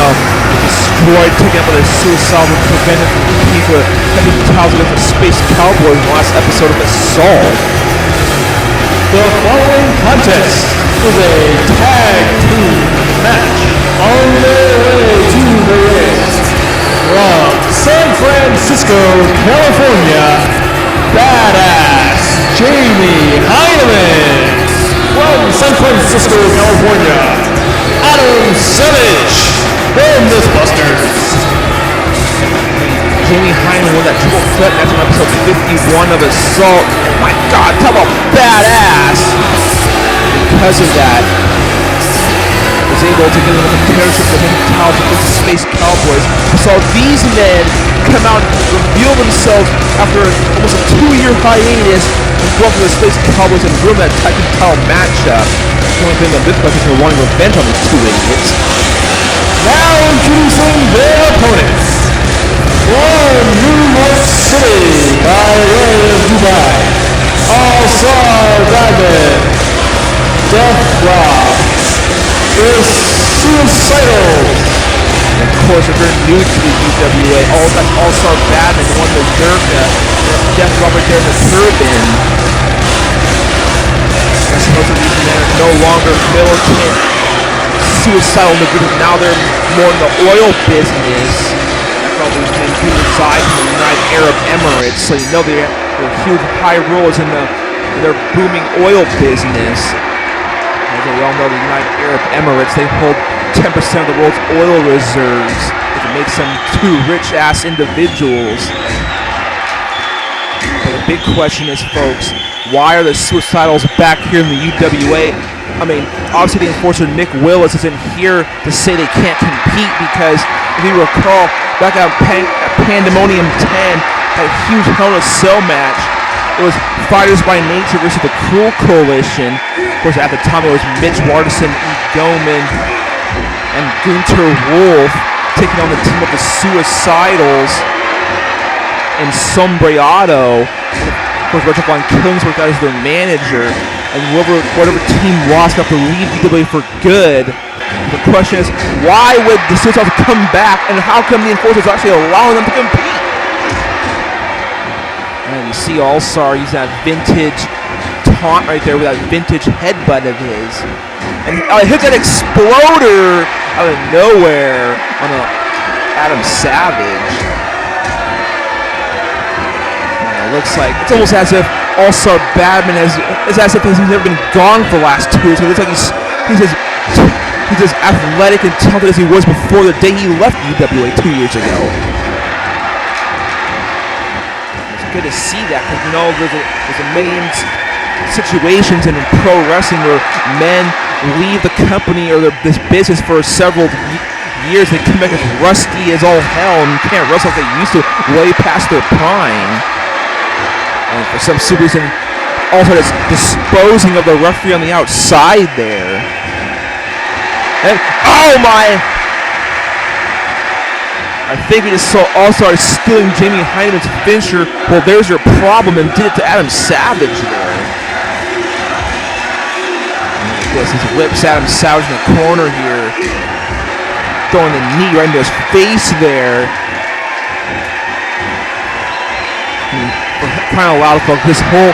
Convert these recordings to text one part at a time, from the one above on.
know, destroyed, taken up by the Suicidals and prevented people having titles against the Space Cowboys in the last episode of Assault. The following contest is a tag team match on their way to the ring. From San Francisco, California, Badass Jamie Heineman. From San Francisco, California, Adam Savage, the Mythbusters. Jamie Heineman won that triple threat match on episode 51 of Assault. And my God, talk about badass! Because of that, was able to get a contendership with him titles against the Space Cowboys. We saw these men come out and reveal themselves after almost a 2-year hiatus and go up to the Space Cowboys and ruin that tag team title matchup. The only thing the Mythbusters are wanting revenge on these two idiots. Now introducing their opponents. From New York City, by way of Dubai, All-Star Diamond, Death Rock, is Suicidals. And of course, if you're new to the UWA, that's All-Star Batman, the one with Durga, Death Rock right there in the turban. I guess most of these men are no longer militant, suicidal individuals. Now they're more in the oil business. All these men do reside in the United Arab Emirates, so you know they're huge high rollers in their booming oil business. As we all know, the United Arab Emirates, they hold 10% of the world's oil reserves, which makes them two rich-ass individuals. But the big question is, folks, why are the Suicidals back here in the UWA? I mean, obviously the enforcer Nick Willis isn't here to say they can't compete because, if you recall, back at Pandemonium 10, that huge Hell in a Cell match, it was Fighters by Nature versus the Cruel Coalition. Of course, at the time it was Mitch Wardison, E. Goman, and Gunter Wolf taking on the team of the Suicidals and Sombreado. Of course, Rachel Von Killingsworth as their manager, and whatever team lost enough to leave UWA for good. The question is, why would the Suicidals come back, and how come the enforcers are actually allowing them to compete? And you see All-Star use that vintage taunt right there with that vintage headbutt of his. And hit that exploder out of nowhere on Adam Savage. Looks like it's almost as if All-Star Badman he's never been gone for the last 2 years. It looks like he's as athletic and talented as he was before the day he left UWA 2 years ago. It's good to see that, because you know there's a million situations in pro wrestling where men leave the company or this business for several years. They come back as rusty as all hell and can't wrestle like they used to, way past their prime. And for some super reason, also just disposing of the referee on the outside there. And, oh my! I think we just saw All-Star stealing Jamie Heineman's finisher. Well, there's your problem, and did it to Adam Savage there. And he whips Adam Savage in the corner here. Throwing the knee right into his face there. Kind of loud, folks. This whole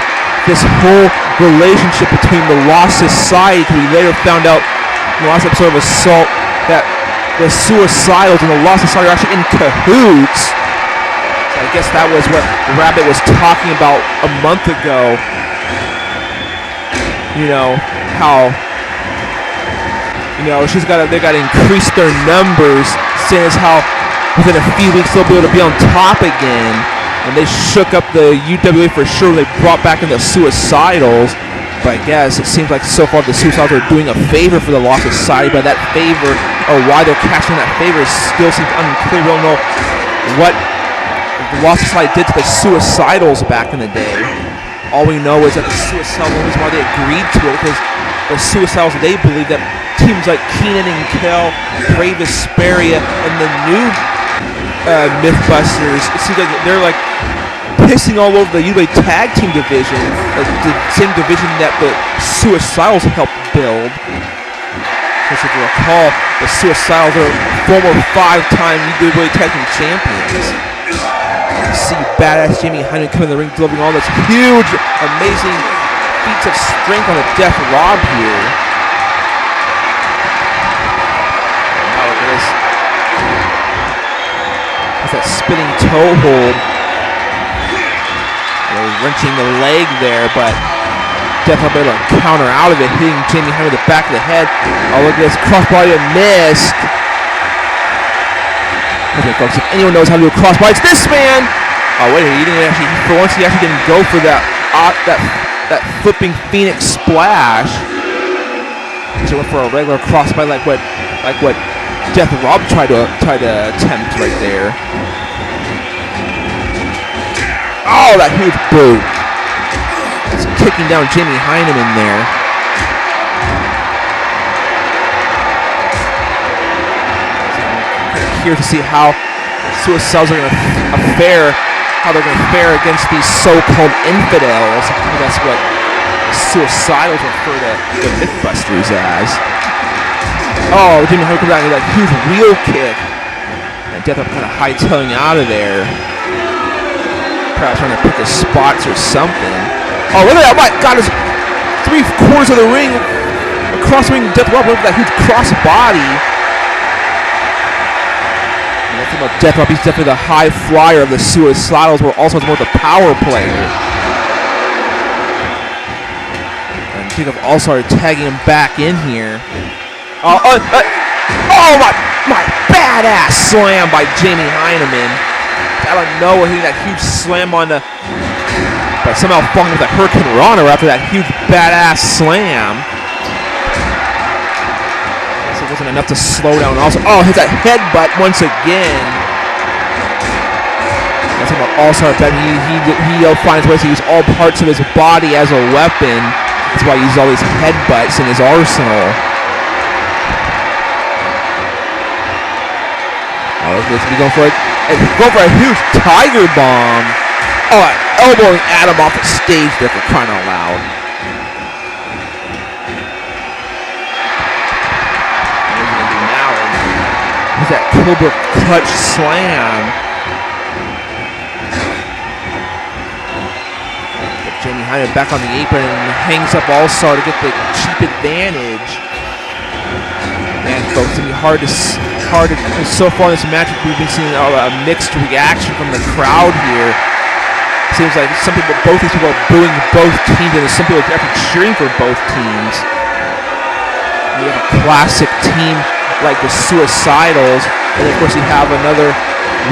relationship between the Lost Society, we later found out in the last episode of Assault that the Suicidals and the Lost Society are actually in cahoots. So I guess that was what Rabbit was talking about a month ago. You know how they got to increase their numbers, seeing as how within a few weeks they'll be able to be on top again. And they shook up the UWA for sure. They brought back in the Suicidals. But I guess it seems like so far the Suicidals are doing a favor for the Lost Society. But that favor, or why they're cashing that favor, still seems unclear. We don't know what the Lost Society did to the Suicidals back in the day. All we know is that the Suicidals, the reason why they agreed to it, because the Suicidals, they believe that teams like Keenan and Kel, Brave Asperia, and the new Mythbusters, it seems like they're like pissing all over the UWA tag team division, the same division that the Suicidals helped build. Because if you recall, the Suicidals are former 5-time UWA Tag Team champions. You see badass Jamie Hyneman come in the ring delivering all this huge, amazing feats of strength on a Death Rob here. Now look at this. That's that spinning toe hold. Wrenching the leg there, but Death Rob able to counter out of it, hitting Jamie Hyneman in the back of the head. Oh, look at this crossbody and missed. Okay, folks, if anyone knows how to do a crossbody, it's this man. Oh, wait a minute, he didn't actually. For once, he actually didn't go for that that flipping Phoenix splash. He went for a regular crossbody, like what Death Rob tried to attempt right there. Oh, that huge boot. It's kicking down Jamie Hyneman there. Here to see how Suicidals are going to fare against these so-called infidels. That's what Suicidals refer to the Mythbusters as. Oh, Jamie Hyneman comes out with that huge wheel kick. And Death Rob kind of hightailing out of there. Perhaps trying to pick his spots or something. Oh, look at that! My God, it's 3/4 of the ring across the ring. Death Rob with that huge cross body. And the thing about Death Rob, he's definitely the high flyer of the Suicidals, but also more the power player. And Jacob also started tagging him back in here. Oh my badass slam by Jamie Hyneman. Out of nowhere, hitting that huge slam on the, but somehow falling with a Hurricane Rana after that huge badass slam. So it wasn't enough to slow down. Also, hits that headbutt once again. That's about All-Star Ben. He finds ways to use all parts of his body as a weapon. That's why he uses all these headbutts in his arsenal. Let's be going for it. Going for a huge Tiger Bomb. Oh, elbowing Adam off the stage there for crying out loud. What are you going to do now? Is that Cobra Clutch Slam. Get Jamie Hyneman back on the apron and hangs up All-Star to get the cheap advantage. Man, folks, it's going to be hard to so far in this match, we've been seeing a mixed reaction from the crowd here. Seems like both these people are booing both teams, and some people are actually cheering for both teams. We have a classic team like the Suicidals, and of course you have another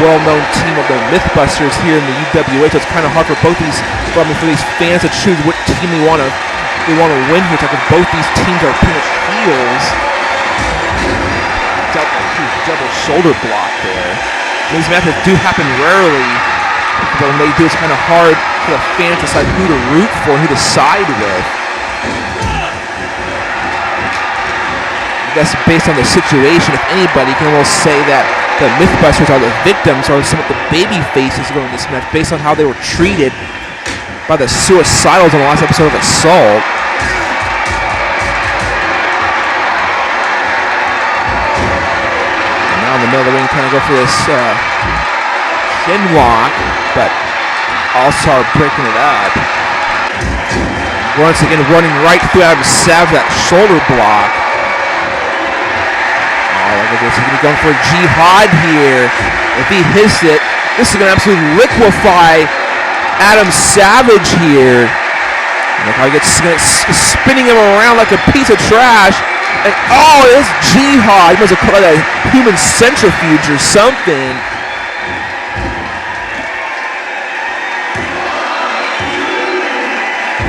well-known team of the Mythbusters here in the UWA. So it's kind of hard for both these, for these fans to choose what team they want to win here. Because both these teams are pretty much heels. Double shoulder block there. These matches do happen rarely, but when they do, it's kind of hard for the fans to decide who to root for, who to side with. I guess based on the situation, if anybody can almost say that the Mythbusters are the victims or some of the baby faces going in this match based on how they were treated by the Suicidals on the last episode of Assault. In the middle of the ring, trying to go for this shin lock, but All-Star breaking it up. Once again, running right through Adam Savage, that shoulder block. Oh, look at this. He's going to be going for a jihad here. If he hits it, this is going to absolutely liquefy Adam Savage here. Look how he gets spinning him around like a piece of trash. And it's jihad. He must have called it a human centrifuge or something.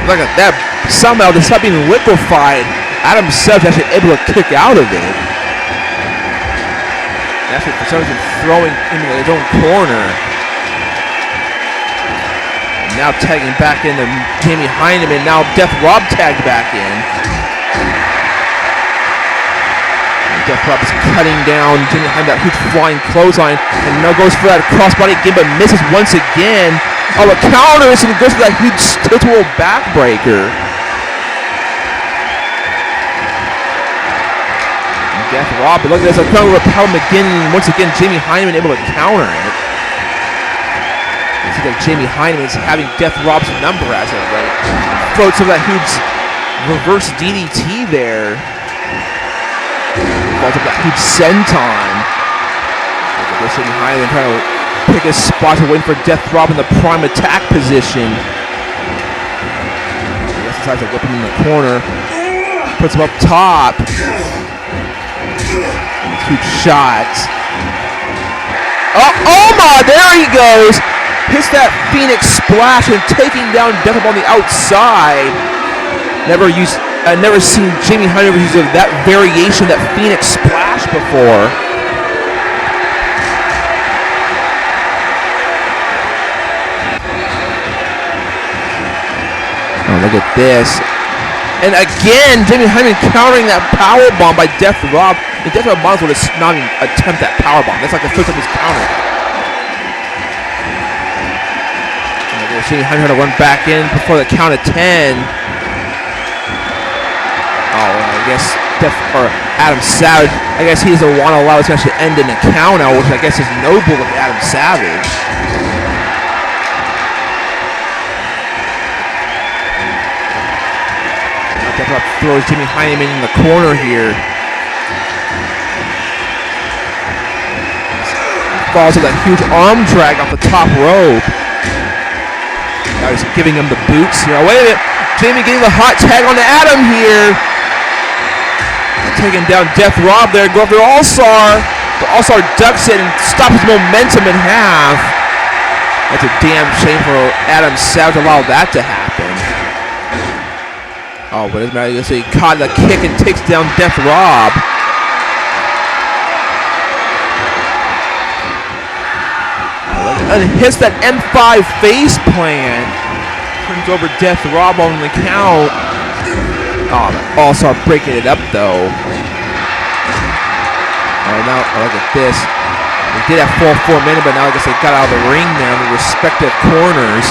Look at that. Somehow, despite being liquefied, Adam Savage actually able to kick out of it. Actually, for some reason, throwing into his own corner. And now tagging back into Jamie Hyneman. Now Death Rob tagged back in. Death Rob is cutting down Jamie Hyneman, that huge flying clothesline, and now goes for that crossbody again, but misses once again. Oh, a counter, and he goes for that huge stitchable backbreaker. Death Rob, but look at this, a counter repel again, and once again, Jamie Hyneman able to counter it. You see that Jamie Hyneman is having Death Rob's number as of late. Floats of that huge reverse DDT there. Falls up that huge senton. Look at this, Jamie Hyneman trying to pick a spot to win for Death Rob in the prime attack position. He decides to whip him in the corner. Puts him up top. Huge shots. Oh my, there he goes. Hits that Phoenix splash and taking down Death Rob on the outside. Never seen Jamie Hyneman use that variation, that Phoenix splash before. Oh, look at this. And again, Jamie Hyneman countering that powerbomb by Death Rob. And Death Rob might as well just not even attempt that powerbomb. That's like the first time he's countered. And Jamie Hyneman had to run back in before the count of 10. Oh, I guess Adam Savage. I guess he doesn't want to allow this match to end in a count out, which I guess is noble of Adam Savage. Death Rob throws Jamie Hyneman in the corner here. Falls with that huge arm drag off the top rope. Now he's giving him the boots here. Oh, wait a minute. Jamie getting the hot tag on Adam here. Taking down Death Rob there. Go after All-Star. The All-Star ducks it and stops his momentum in half. That's a damn shame for Adam Savage to allow that to happen. Oh, but it doesn't matter. He caught the kick and takes down Death Rob. And hits that M5 face plant. Turns over Death Rob on the count. Oh, All-Star breaking it up though. Oh, now look at this. They did have full 4 minutes, but now I guess they got out of the ring now in the respective corners.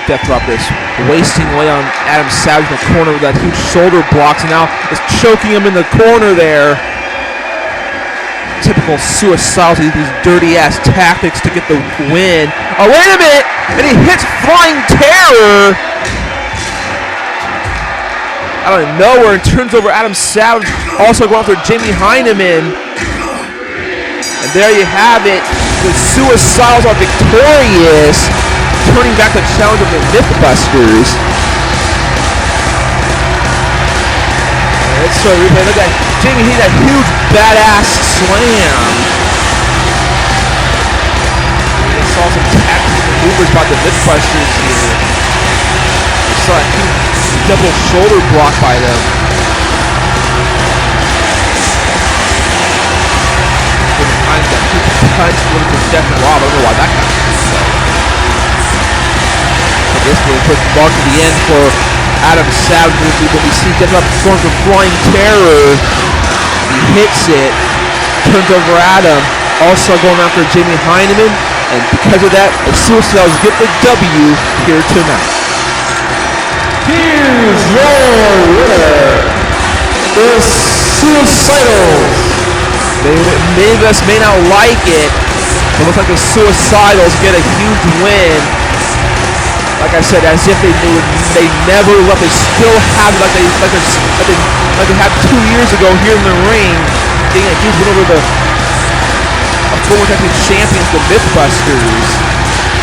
Death Rob is wasting away on Adam Savage in the corner with that huge shoulder blocks, and now is choking him in the corner there. Typical Suicidals, these dirty ass tactics to get the win. Oh, wait a minute! And he hits Flying Terror out of nowhere and turns over Adam Savage. Also going after Jamie Hyneman. And there you have it. The Suicidals are victorious, turning back the challenge of the Mythbusters. Let's show you replay. Look at Jamie hit that huge badass slam. We saw some tactical maneuvers by the Mythbusters here. We saw a huge double shoulder block by them. Behind that huge punch with the Death Rob. I don't know why that happened. This will put the mark to the end for Adam Savage, but we see Death Rob perform the Flying Terror. He hits it, turns over Adam, also going after Jamie Hyneman, and because of that, the Suicidals get the W here tonight. Here's your winner, the Suicidals. Many of us may not like it, but it looks like the Suicidals get a huge win. Like I said, as if they knew it, they never left. They still have it like they had 2 years ago here in the ring, getting a huge win over the former tag team champions, the Mythbusters.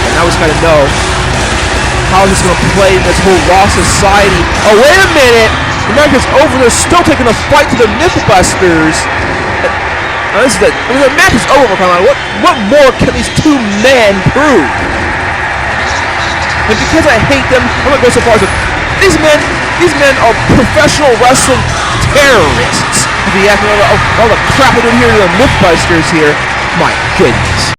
And now we just gotta know how is this gonna play in this whole Raw society. Oh, wait a minute! The match is over. They're still taking a fight to the Mythbusters. Now the match is over. What more can these two men prove? And because I hate them, I'm gonna go so far as these men are professional wrestling terrorists. If you ask me all the crap we're doing here to the Mythbusters here, my goodness.